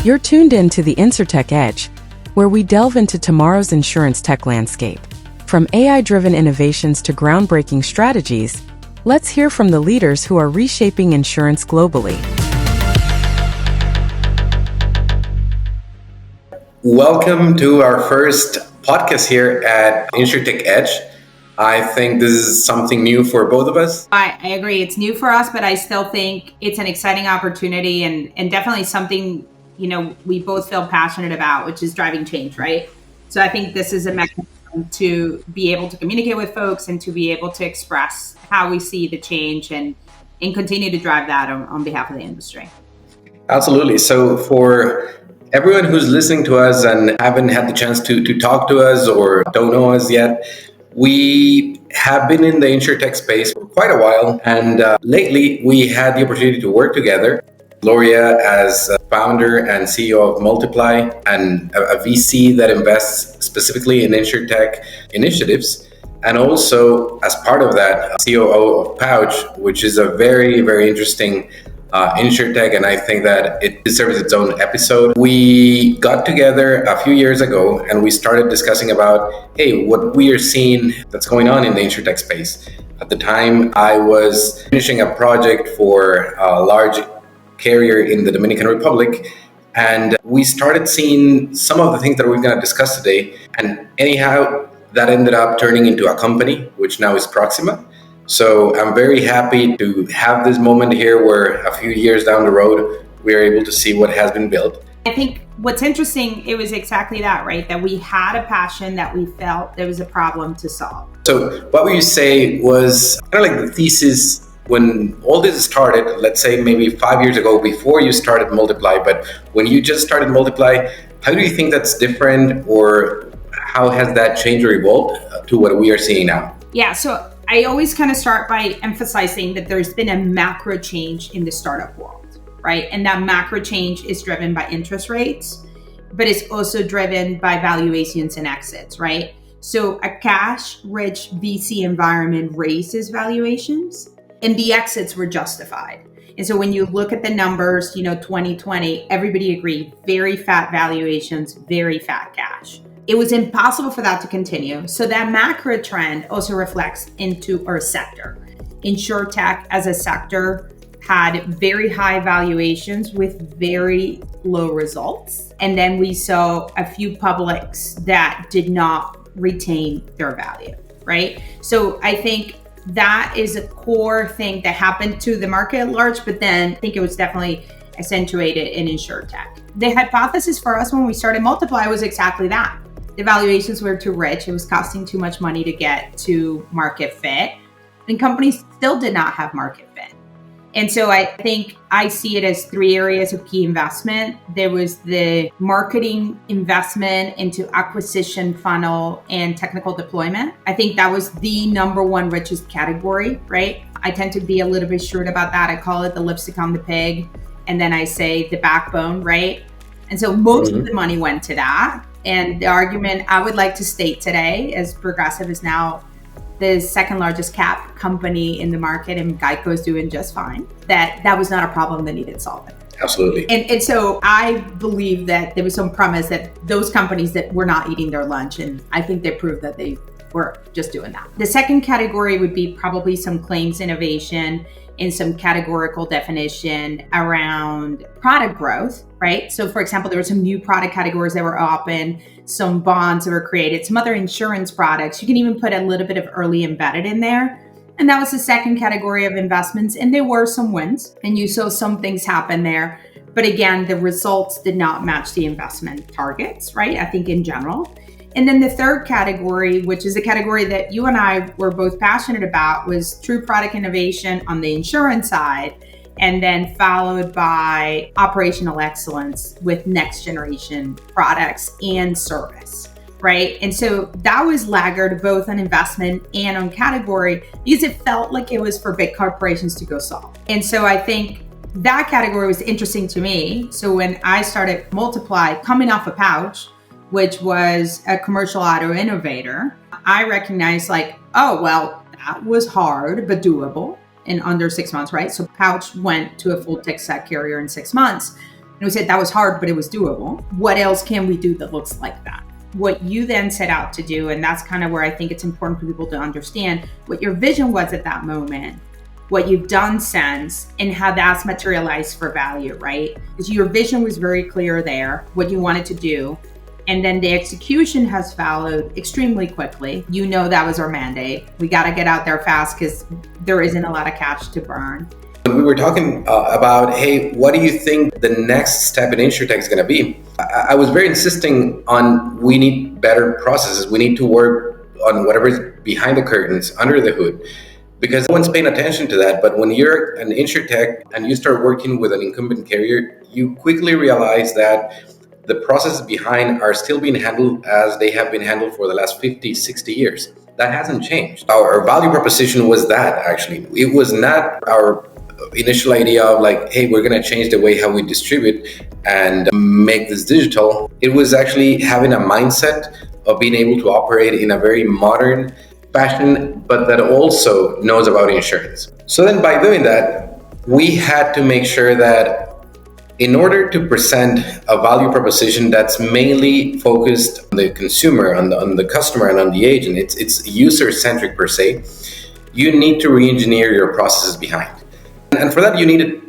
You're tuned in to the Insurtech Edge, where we delve into tomorrow's insurance tech landscape. From AI-driven innovations to groundbreaking strategies, let's hear from the leaders who are reshaping insurance globally. Welcome to our first podcast here at Insurtech Edge. I think this is something new for both of us. I agree. It's new for us, but I still think it's an exciting opportunity and definitely something, we both feel passionate about, which is driving change, right? So I think this is a mechanism to be able to communicate with folks and to be able to express how we see the change and continue to drive that on behalf of the industry. Absolutely. So for everyone who's listening to us and haven't had the chance to talk to us or don't know us yet, we have been in the Insurtech space for quite a while. And lately, we had the opportunity to work together. Gloria as founder and CEO of MLTPLY and a VC that invests specifically in Insurtech initiatives. And also, as part of that, COO of Pouch, which is a very, very interesting Insurtech, and I think that it deserves its own episode. We got together a few years ago and we started discussing about, hey, what we are seeing that's going on in the Insurtech space. At the time, I was finishing a project for a large carrier in the Dominican Republic, and we started seeing some of the things that we're going to discuss today. And anyhow, that ended up turning into a company, which now is Proxima. So I'm very happy to have this moment here where a few years down the road, we are able to see what has been built. I think what's interesting, it was exactly that, right? That we had a passion that we felt there was a problem to solve. So what would you say was kind of like the thesis when all this started, let's say maybe 5 years ago before you started MLTPLY, but when you just started MLTPLY, how do you think that's different, or how has that changed or evolved to what we are seeing now? Yeah, so I always kind of start by emphasizing that there's been a macro change in the startup world, right? And that macro change is driven by interest rates, but it's also driven by valuations and exits, right? So a cash-rich VC environment raises valuations and the exits were justified. And so when you look at the numbers, 2020, everybody agreed, very fat valuations, very fat cash. It was impossible for that to continue. So that macro trend also reflects into our sector. Insurtech as a sector had very high valuations with very low results. And then we saw a few publics that did not retain their value, right? So I think that is a core thing that happened to the market at large, but then I think it was definitely accentuated in Insurtech. The hypothesis for us when we started MLTPLY was exactly that. The valuations were too rich. It was costing too much money to get to market fit. And companies still did not have market fit. And so I think I see it as three areas of key investment. There was the marketing investment into acquisition funnel and technical deployment. I think that was the number one richest category, right? I tend to be a little bit short about that. I call it the lipstick on the pig. And then I say the backbone, right? And so most of the money went to that. And the argument I would like to state today, as Progressive is now the second largest cap company in the market and Geico is doing just fine, that was not a problem that needed solving. Absolutely. And so I believe that there was some promise that those companies that were not eating their lunch, and I think they proved that they were just doing that. The second category would be probably some claims innovation and some categorical definition around product growth, right? So for example, there were some new product categories that were open, some bonds that were created, some other insurance products. You can even put a little bit of early embedded in there. And that was the second category of investments. And there were some wins and you saw some things happen there. But again, the results did not match the investment targets, right? I think in general. And then the third category, which is a category that you and I were both passionate about, was true product innovation on the insurance side, and then followed by operational excellence with next generation products and service, right? And so that was laggard both on investment and on category because it felt like it was for big corporations to go solve. And so I think that category was interesting to me. So when I started MLTPLY coming off a Pouch, which was a commercial auto innovator, I recognized that was hard, but doable in under 6 months, right? So Pouch went to a full tech stack carrier in 6 months. And we said that was hard, but it was doable. What else can we do that looks like that? What you then set out to do, and that's kind of where I think it's important for people to understand what your vision was at that moment, what you've done since, and how that's materialized for value, right? Because your vision was very clear there, what you wanted to do. And then the execution has followed extremely quickly. You know, that was our mandate. We got to get out there fast because there isn't a lot of cash to burn. We were talking about, hey, what do you think the next step in Insurtech is going to be? I was very insisting on we need better processes. We need to work on whatever is behind the curtains, under the hood, because no one's paying attention to that. But when you're an Insurtech and you start working with an incumbent carrier, you quickly realize that the processes behind are still being handled as they have been handled for the last 50, 60 years. That hasn't changed. Our value proposition was that, actually. It was not our initial idea of like, hey, we're going to change the way how we distribute and make this digital. It was actually having a mindset of being able to operate in a very modern fashion, but that also knows about insurance. So then by doing that, we had to make sure that in order to present a value proposition that's mainly focused on the consumer, on the customer, and on the agent, it's user-centric per se, you need to re-engineer your processes behind. And for that, you needed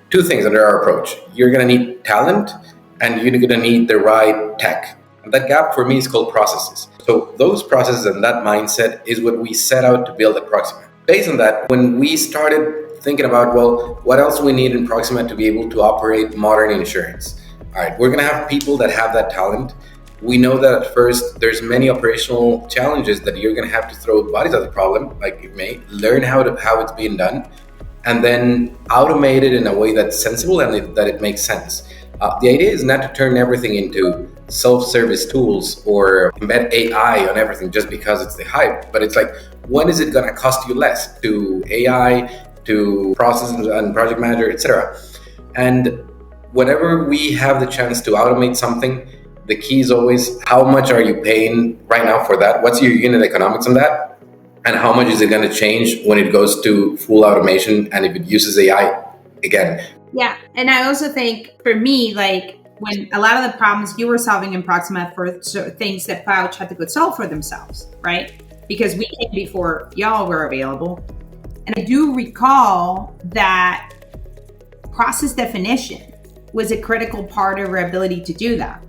two things under our approach. You're going to need talent, and you're going to need the right tech. And that gap for me is called processes. So those processes and that mindset is what we set out to build at Proxima. Based on that, when we started thinking about, well, what else we need in Proxima to be able to operate modern insurance? All right, we're going to have people that have that talent. We know that at first there's many operational challenges that you're going to have to throw bodies at the problem, like you may learn how it's being done, and then automate it in a way that's sensible and that it makes sense. The idea is not to turn everything into self-service tools or embed AI on everything just because it's the hype, but it's like, when is it going to cost you less to AI, to process and project manager, etc. And whenever we have the chance to automate something, the key is always how much are you paying right now for that? What's your unit economics on that? And how much is it going to change when it goes to full automation and if it uses AI again? Yeah. And I also think for me, like when a lot of the problems you were solving in Proxima for things that Pouch had to go solve for themselves, right? Because we came before y'all were available. And I do recall that process definition was a critical part of our ability to do that,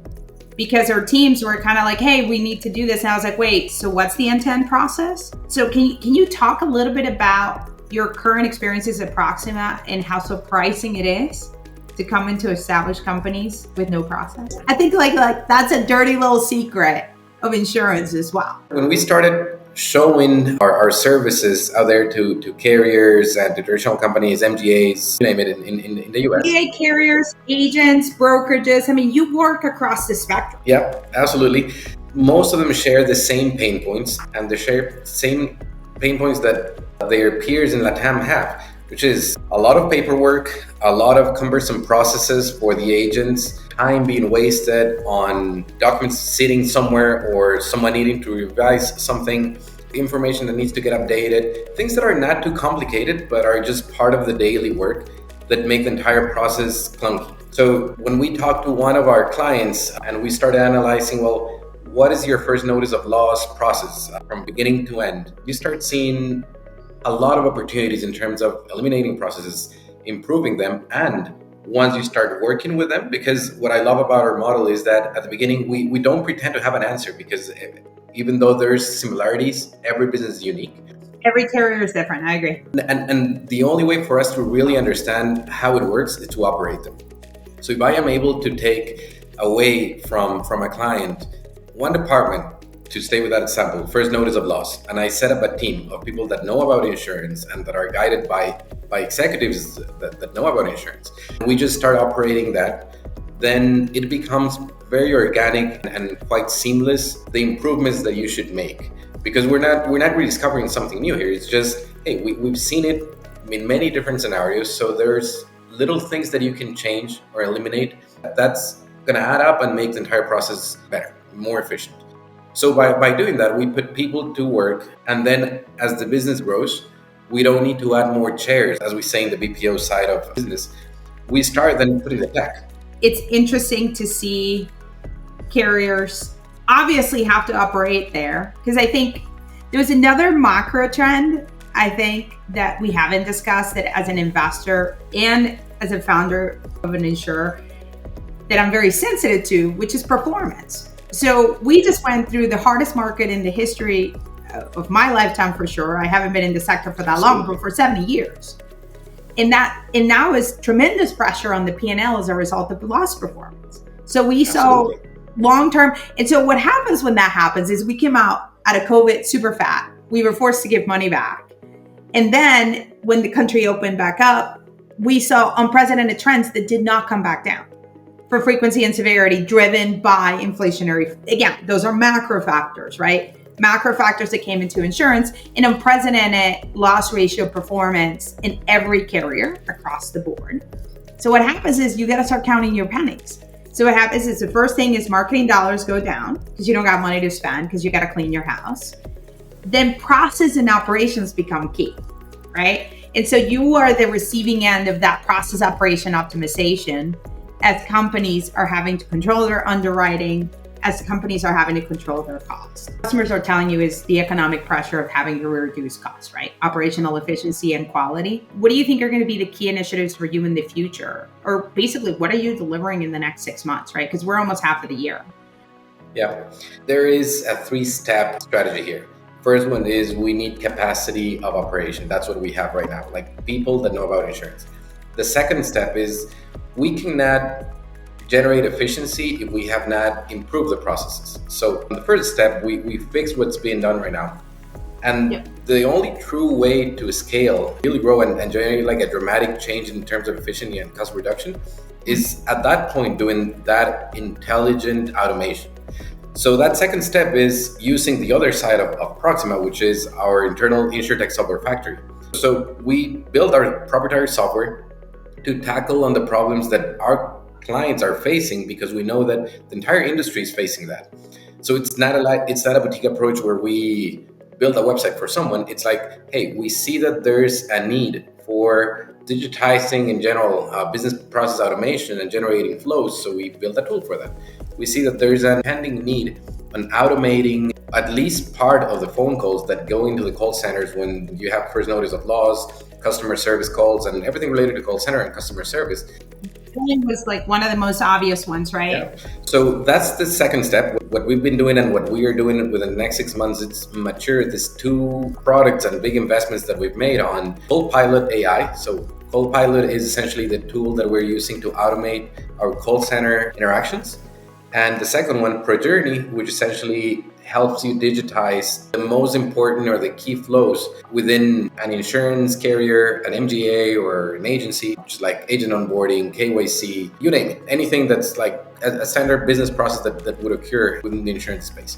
because our teams were kind of like, hey, we need to do this. And I was like, wait, so what's the end-to-end process? So can you talk a little bit about your current experiences at Proxima and how surprising it is to come into established companies with no process? I think like that's a dirty little secret of insurance as well. When we started showing our services out there to carriers and to traditional companies, MGAs, you name it, in the US. MGA carriers, agents, brokerages. I mean, you work across the spectrum. Yeah, absolutely. Most of them share the same pain points, and they share the same pain points that their peers in LATAM have, which is a lot of paperwork, a lot of cumbersome processes for the agents, time being wasted on documents sitting somewhere or someone needing to revise something, information that needs to get updated, things that are not too complicated but are just part of the daily work that make the entire process clunky. So when we talk to one of our clients and we start analyzing, well, what is your first notice of loss process from beginning to end? You start seeing a lot of opportunities in terms of eliminating processes, improving them, and once you start working with them, because what I love about our model is that at the beginning, we don't pretend to have an answer, because even though there's similarities, every business is unique. Every carrier is different, I agree. And the only way for us to really understand how it works is to operate them. So if I am able to take away from a client one department, to stay with that example, first notice of loss, and I set up a team of people that know about insurance and that are guided by executives that know about insurance, we just start operating that, then it becomes very organic and quite seamless, the improvements that you should make. Because we're not rediscovering something new here. It's just, hey, we've seen it in many different scenarios, so there's little things that you can change or eliminate that's gonna add up and make the entire process better, more efficient. So by doing that, we put people to work, and then as the business grows, we don't need to add more chairs, as we say in the BPO side of business. We start then putting the tech. it's interesting to see carriers obviously have to operate there, because I think there was another macro trend, I think, that we haven't discussed, that as an investor and as a founder of an insurer that I'm very sensitive to, which is performance. So we just went through the hardest market in the history of my lifetime, for sure. I haven't been in the sector for that long, but for 70 years. And now is tremendous pressure on the P&L as a result of the loss performance. So we saw long-term. And so what happens when that happens is we came out of COVID super fat. We were forced to give money back. And then when the country opened back up, we saw unprecedented trends that did not come back down for frequency and severity, driven by inflationary. Again, those are macro factors, right? Macro factors that came into insurance, and unprecedented loss ratio performance in every carrier across the board. So what happens is you got to start counting your pennies. So what happens is the first thing is marketing dollars go down because you don't got money to spend because you got to clean your house. Then process and operations become key, right? And so you are the receiving end of that process operation optimization as companies are having to control their underwriting, as companies are having to control their costs. Customers are telling you is the economic pressure of having to reduce costs, right? Operational efficiency and quality. What do you think are going to be the key initiatives for you in the future? Or basically, what are you delivering in the next 6 months, right? Because we're almost half of the year. Yeah, there is a 3-step strategy here. First one is we need capacity of operation. That's what we have right now, like people that know about insurance. The second step is we cannot generate efficiency if we have not improved the processes. So the first step, we fixed what's being done right now. And the only true way to scale, really grow and generate like a dramatic change in terms of efficiency and cost reduction is at that point doing that intelligent automation. So that second step is using the other side of Proxima, which is our internal Insurtech software factory. So we build our proprietary software to tackle on the problems that our clients are facing, because we know that the entire industry is facing that. So it's not a boutique approach where we build a website for someone. It's like, hey, we see that there's a need for digitizing in general business process automation and generating flows. So we built a tool for that. We see that there's a pending need on automating at least part of the phone calls that go into the call centers when you have first notice of loss, customer service calls, and everything related to call center and customer service. It was like one of the most obvious ones, right? Yeah. So that's the second step. What we've been doing and what we are doing within the next 6 months, it's mature these 2 products and big investments that we've made on Copilot AI. So Copilot is essentially the tool that we're using to automate our call center interactions. And the second one, ProJourney, which essentially helps you digitize the most important or the key flows within an insurance carrier, an MGA, or an agency, which is like agent onboarding, KYC, you name it. Anything that's like a standard business process that would occur within the insurance space.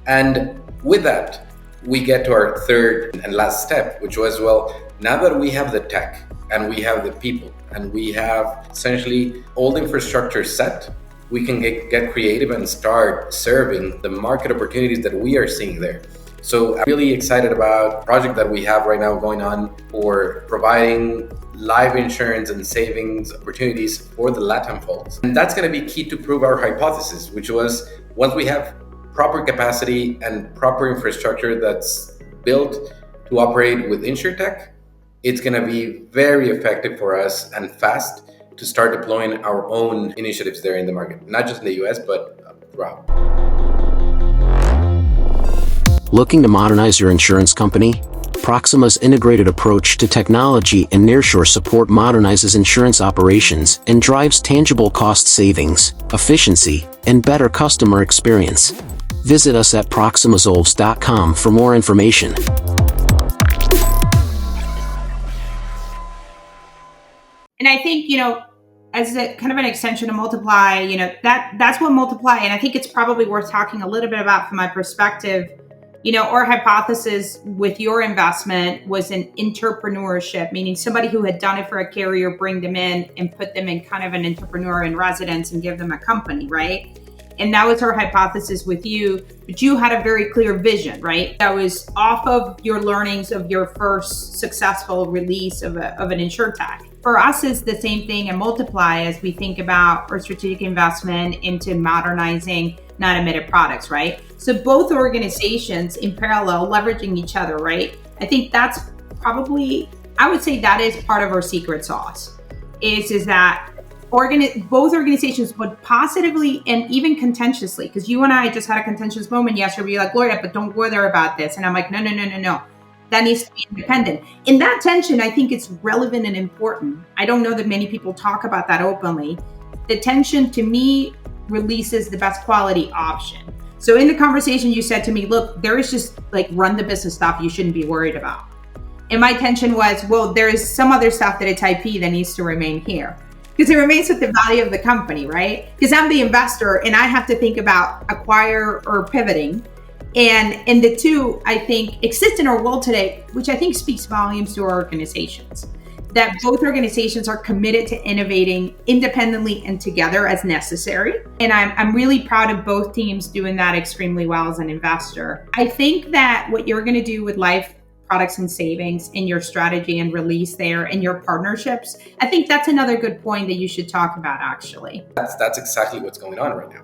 And with that, we get to our third and last step, which was, well, now that we have the tech and we have the people and we have essentially all the infrastructure set, we can get creative and start serving the market opportunities that we are seeing there. So I'm really excited about the project that we have right now going on for providing live insurance and savings opportunities for the LATAM folks. And that's going to be key to prove our hypothesis, which was once we have proper capacity and proper infrastructure that's built to operate with Insurtech, it's going to be very effective for us and fast to start deploying our own initiatives there in the market, not just in the US, but throughout. Looking to modernize your insurance company? Proxima's integrated approach to technology and nearshore support modernizes insurance operations and drives tangible cost savings, efficiency, and better customer experience. Visit us at proximazolves.com for more information. And I think, as a kind of an extension of MLTPLY, that's what MLTPLY, and I think it's probably worth talking a little bit about from my perspective. Our hypothesis with your investment was an entrepreneurship, meaning somebody who had done it for a carrier, bring them in and put them in kind of an entrepreneur in residence and give them a company, right? And that was our hypothesis with you, but you had a very clear vision, right? That was off of your learnings of your first successful release of an Insurtech. For us, it's the same thing and multiply as we think about our strategic investment into modernizing non-admitted products, right? So both organizations in parallel leveraging each other, right? I think that's probably, I would say that is part of our secret sauce, is that both organizations would positively and even contentiously, because you and I just had a contentious moment yesterday, you're like, Gloria, but don't bother about this. And I'm like, no. That needs to be independent. In that tension, I think it's relevant and important. I don't know that many people talk about that openly. The tension, to me, releases the best quality option. So in the conversation, you said to me, look, there is just like run the business stuff you shouldn't be worried about. And my tension was, well, there is some other stuff that it's IP that needs to remain here. Because it remains with the value of the company, right? Because I'm the investor and I have to think about acquire or pivoting. And the two, I think, exist in our world today, which I think speaks volumes to our organizations. That both organizations are committed to innovating independently and together as necessary. And I'm really proud of both teams doing that extremely well as an investor. I think that what you're going to do with life products and savings in your strategy and release there and your partnerships, I think that's another good point that you should talk about, actually. That's exactly what's going on right now.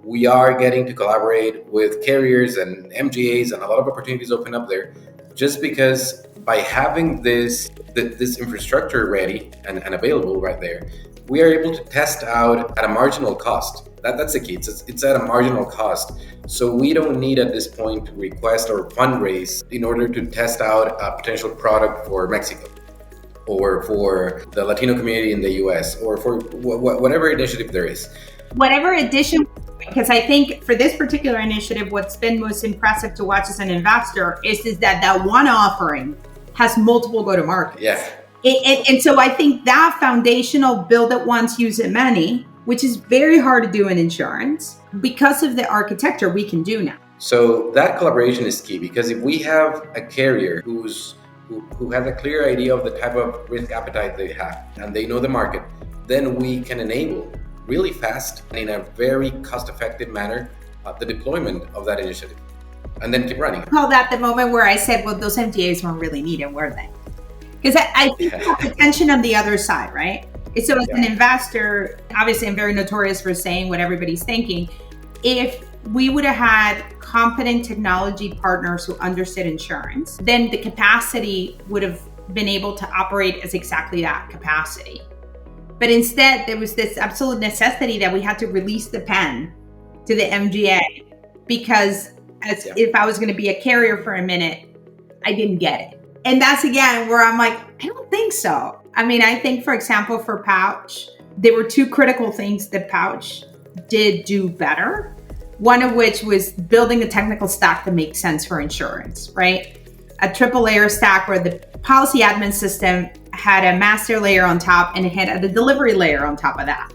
We are getting to collaborate with carriers and MGAs, and a lot of opportunities open up there just because by having this infrastructure ready and available right there, we are able to test out at a marginal cost. That's the key. It's at a marginal cost. So we don't need at this point to request or fundraise in order to test out a potential product for Mexico or for the Latino community in the US or for whatever initiative there is. Whatever addition, because I think for this particular initiative, what's been most impressive to watch as an investor is that one offering has multiple go-to-markets. Yeah. And so I think that foundational build it once, use it many, which is very hard to do in insurance, because of the architecture we can do now. So that collaboration is key, because if we have a carrier who has a clear idea of the type of risk appetite they have and they know the market, then we can enable really fast and in a very cost-effective manner the deployment of that initiative and then keep running. I call that the moment where I said, well, those MGAs weren't really needed, were they? Because I think the tension on the other side, right? So as an investor, obviously I'm very notorious for saying what everybody's thinking. If we would have had competent technology partners who understood insurance, then the capacity would have been able to operate as exactly that capacity. But instead, there was this absolute necessity that we had to release the pen to the MGA because if I was going to be a carrier for a minute, I didn't get it. And that's again where I'm like, I don't think so. I mean, I think, for example, for Pouch, there were two critical things that Pouch did do better. One of which was building a technical stack that makes sense for insurance, right? A triple layer stack where the policy admin system had a master layer on top and it had a delivery layer on top of that.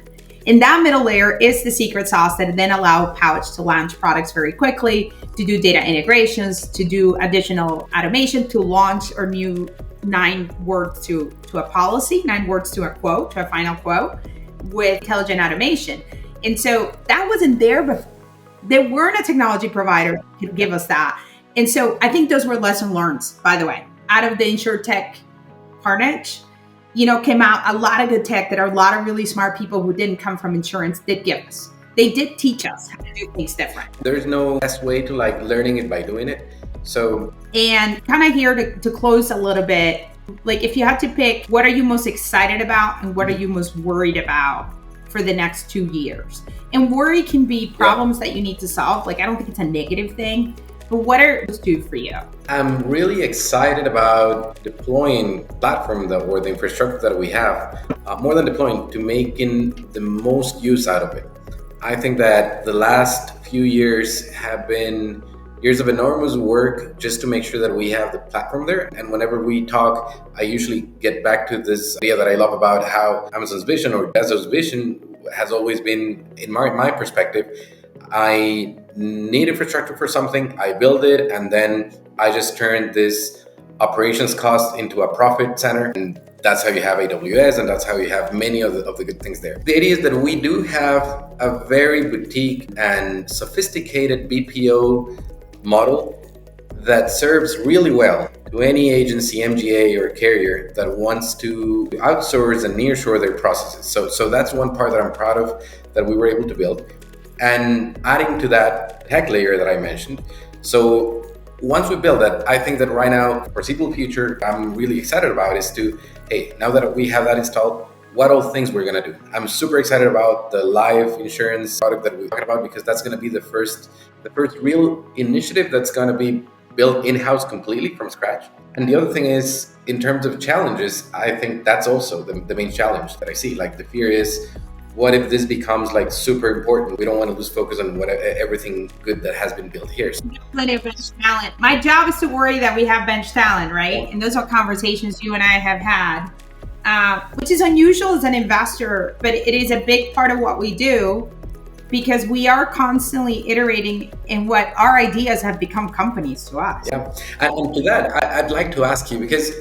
And that middle layer is the secret sauce that then allowed Pouch to launch products very quickly, to do data integrations, to do additional automation, to launch our new 9 words to a policy, 9 words to a quote, to a final quote with intelligent automation. And so that wasn't there before. There weren't a technology provider that could give us that. And so I think those were lesson learned, by the way, out of the Insurtech carnage. Came out a lot of good tech that a lot of really smart people who didn't come from insurance did give us. They did teach us how to do things different. There's no best way to learning it by doing it. So, and kind of here to close a little bit, if you had to pick, what are you most excited about and what are you most worried about for the next 2 years? And worry can be problems that you need to solve. I don't think it's a negative thing. But what are those do for you? I'm really excited about deploying platform or the infrastructure that we have, more than deploying, to making the most use out of it. I think that the last few years have been years of enormous work just to make sure that we have the platform there. And whenever we talk, I usually get back to this idea that I love about how Amazon's vision or Bezos' vision has always been, in my perspective, I need infrastructure for something, I build it, and then I just turn this operations cost into a profit center. And that's how you have AWS, and that's how you have many of the good things there. The idea is that we do have a very boutique and sophisticated BPO model that serves really well to any agency, MGA, or carrier that wants to outsource and nearshore their processes. So that's one part that I'm proud of that we were able to build. And adding to that tech layer that I mentioned. So once we build that, I think that right now, foreseeable future, I'm really excited about is to, hey, now that we have that installed, what all things we're going to do. I'm super excited about the live insurance product that we're talking about, because that's going to be the first real initiative that's going to be built in-house completely from scratch. And the other thing is, in terms of challenges, I think that's also the main challenge that I see. Like, the fear is, what if this becomes like super important? We don't want to lose focus on everything good that has been built here. Plenty of bench talent. My job is to worry that we have bench talent, right? And those are conversations you and I have had, which is unusual as an investor, but it is a big part of what we do, because we are constantly iterating in what our ideas have become companies to us. Yeah, and to that, I'd like to ask you, because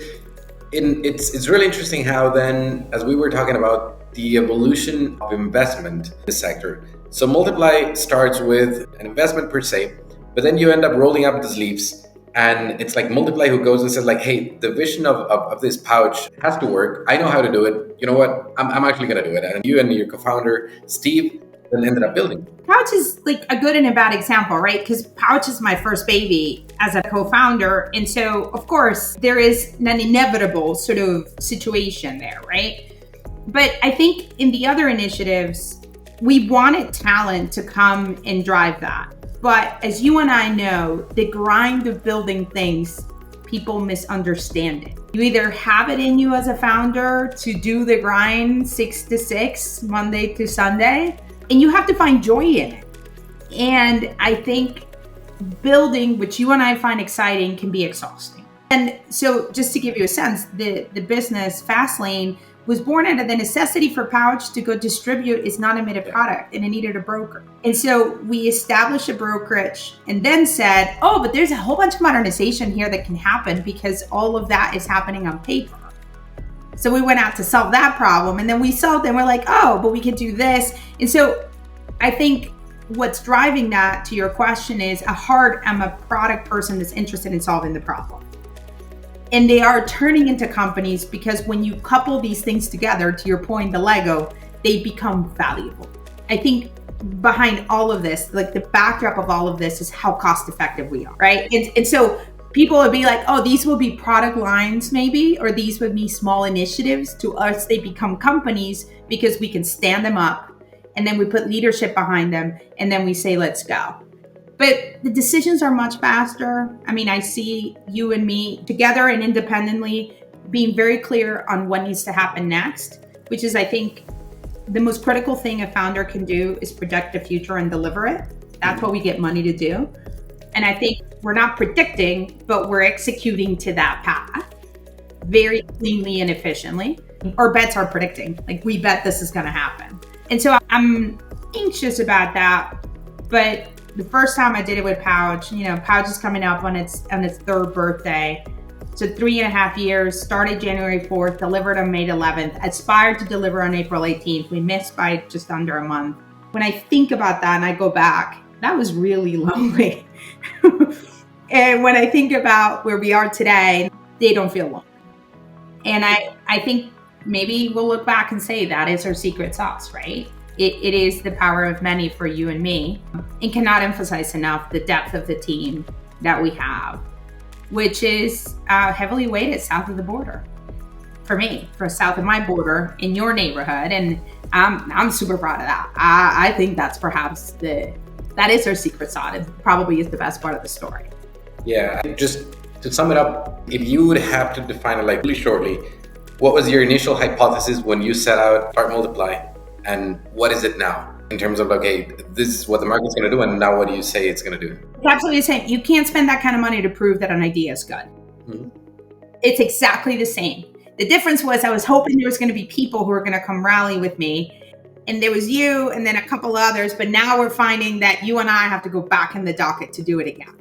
it's really interesting how then, as we were talking about the evolution of investment in the sector. So MLTPLY starts with an investment per se, but then you end up rolling up the sleeves, and it's like MLTPLY who goes and says like, hey, the vision of this pouch has to work. I know how to do it. You know what? I'm actually going to do it. And you and your co-founder, Steve, then ended up building. Pouch is like a good and a bad example, right? Because Pouch is my first baby as a co-founder. And so, of course, there is an inevitable sort of situation there, right? But I think in the other initiatives, we wanted talent to come and drive that. But as you and I know, the grind of building things, people misunderstand it. You either have it in you as a founder to do the grind 6 to 6, Monday to Sunday, and you have to find joy in it. And I think building, which you and I find exciting, can be exhausting. And so just to give you a sense, the business Fastlane was born out of the necessity for Pouch to go distribute its non-admitted product, and it needed a broker. And so we established a brokerage and then said, oh, but there's a whole bunch of modernization here that can happen because all of that is happening on paper. So we went out to solve that problem, and then we solved it, and we're like, oh, but we could do this. And so I think what's driving that, to your question, is I'm a product person that's interested in solving the problem. And they are turning into companies because when you couple these things together, to your point, the Lego, they become valuable. I think behind all of this, like the backdrop of all of this, is how cost effective we are, right? And so people would be like, oh, these will be product lines maybe, or these would be small initiatives. To us, they become companies because we can stand them up, and then we put leadership behind them, and then we say, let's go. But the decisions are much faster. I mean, I see you and me together and independently being very clear on what needs to happen next, which is, I think, the most critical thing a founder can do is project the future and deliver it. That's what we get money to do. And I think we're not predicting, but we're executing to that path very cleanly and efficiently. Our bets are predicting. Like, we bet this is going to happen. And so I'm anxious about that. But the first time I did it with Pouch, Pouch is coming up on its third birthday. So 3.5 years, started January 4th, delivered on May 11th, aspired to deliver on April 18th. We missed by just under a month. When I think about that and I go back, that was really lonely. And when I think about where we are today, they don't feel lonely. And I think maybe we'll look back and say that is our secret sauce, right? It is the power of many for you and me, and cannot emphasize enough the depth of the team that we have, which is heavily weighted south of the border. For me, for south of my border in your neighborhood, and I'm super proud of that. I think that's perhaps that is our secret sauce. It probably is the best part of the story. Yeah, just to sum it up, if you would have to define it like really shortly, what was your initial hypothesis when you set out to start MLTPLY? And what is it now in terms of, okay, this is what the market's going to do, and now what do you say it's going to do? It's absolutely the same. You can't spend that kind of money to prove that an idea is good. Mm-hmm. It's exactly the same. The difference was I was hoping there was going to be people who were going to come rally with me. And there was you and then a couple others. But now we're finding that you and I have to go back in the docket to do it again.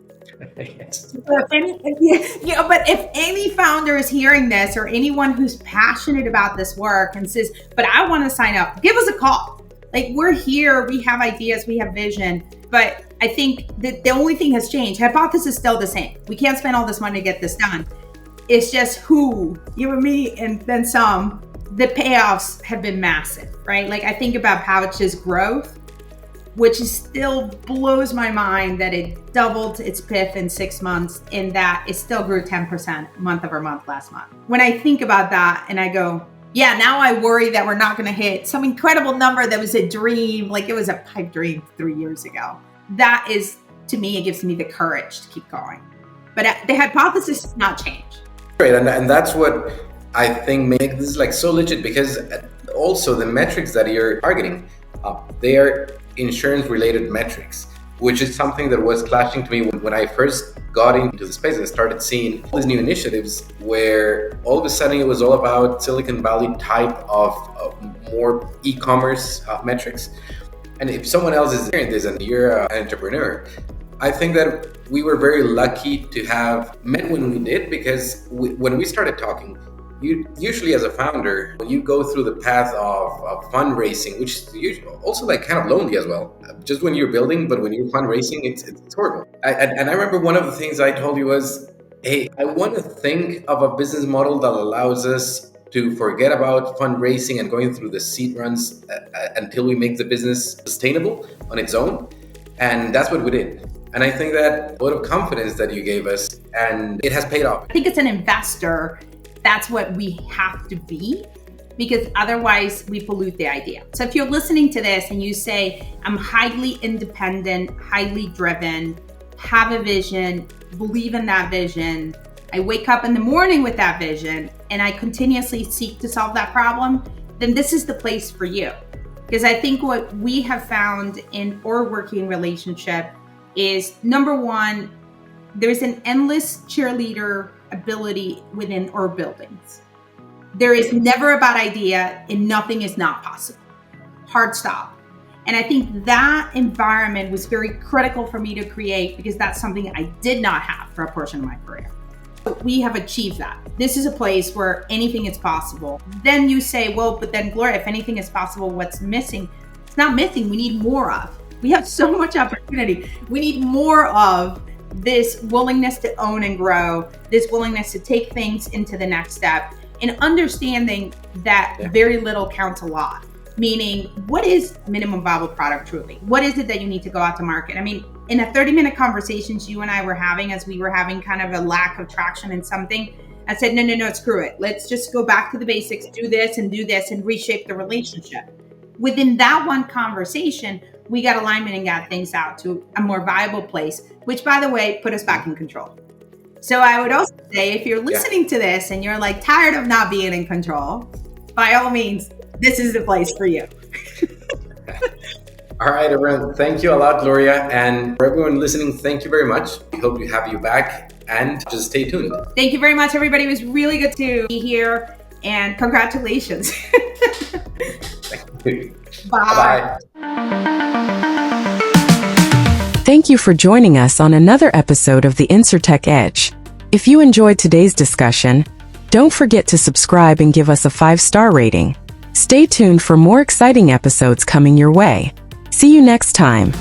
Yes. But if any founder is hearing this, or anyone who's passionate about this work and says, but I want to sign up, give us a call. Like, we're here, we have ideas, we have vision, But I think that the only thing has changed. Hypothesis is still the same. We can't spend all this money to get this done. It's just who, you and me, and then some. The payoffs have been massive, right? Like I think about Pouch's growth, which still blows my mind that it doubled its PIF in 6 months and that it still grew 10% month over month last month. When I think about that and I go, yeah, now I worry that we're not going to hit some incredible number that was a dream, like it was a pipe dream 3 years ago. That is, to me, it gives me the courage to keep going. But the hypothesis has not changed. Right, and that's what I think makes this like so legit, because also the metrics that you're targeting, they are insurance-related metrics, which is something that was clashing to me when I first got into the space. I started seeing all these new initiatives where all of a sudden it was all about Silicon Valley type of more e-commerce metrics. And if someone else is hearing this and you're an entrepreneur, I think that we were very lucky to have met when we did, because when we started talking, you usually as a founder, when you go through the path of fundraising, which is usually also like kind of lonely as well, just when you're building, but when you're fundraising, it's horrible. And I remember one of the things I told you was, hey, I want to think of a business model that allows us to forget about fundraising and going through the seed runs until we make the business sustainable on its own. And that's what we did. And I think that a lot of confidence that you gave us, and it has paid off. I think as an investor, that's what we have to be, because otherwise we pollute the idea. So if you're listening to this and you say, I'm highly independent, highly driven, have a vision, believe in that vision, I wake up in the morning with that vision, and I continuously seek to solve that problem, then this is the place for you. Because I think what we have found in our working relationship is, number one, there's an endless cheerleader ability within our buildings. There is never a bad idea and nothing is not possible. Hard stop. And I think that environment was very critical for me to create, because that's something I did not have for a portion of my career. We have achieved that. This is a place where anything is possible. Then you say, well, but then Gloria, if anything is possible, what's missing? It's not missing, we need more of. We have so much opportunity. We need more of this willingness to own and grow, this willingness to take things into the next step, and understanding that very little counts a lot. Meaning, what is minimum viable product truly? What is it that you need to go out to market? I mean, in a 30-minute conversations you and I were having, as we were having kind of a lack of traction in something, I said, no, screw it. Let's just go back to the basics, do this and reshape the relationship. Within that one conversation, we got alignment and got things out to a more viable place, which, by the way, put us back in control. So I would also say, if you're listening to this and you're like tired of not being in control, by all means, this is the place for you. All right, everyone. Thank you a lot, Gloria. And for everyone listening, thank you very much. We hope to have you back, and just stay tuned. Thank you very much, everybody. It was really good to be here, and congratulations. Thank you. Bye. Thank you for joining us on another episode of the Insurtech Edge. If you enjoyed today's discussion, don't forget to subscribe and give us a 5-star rating. Stay tuned for more exciting episodes coming your way. See you next time.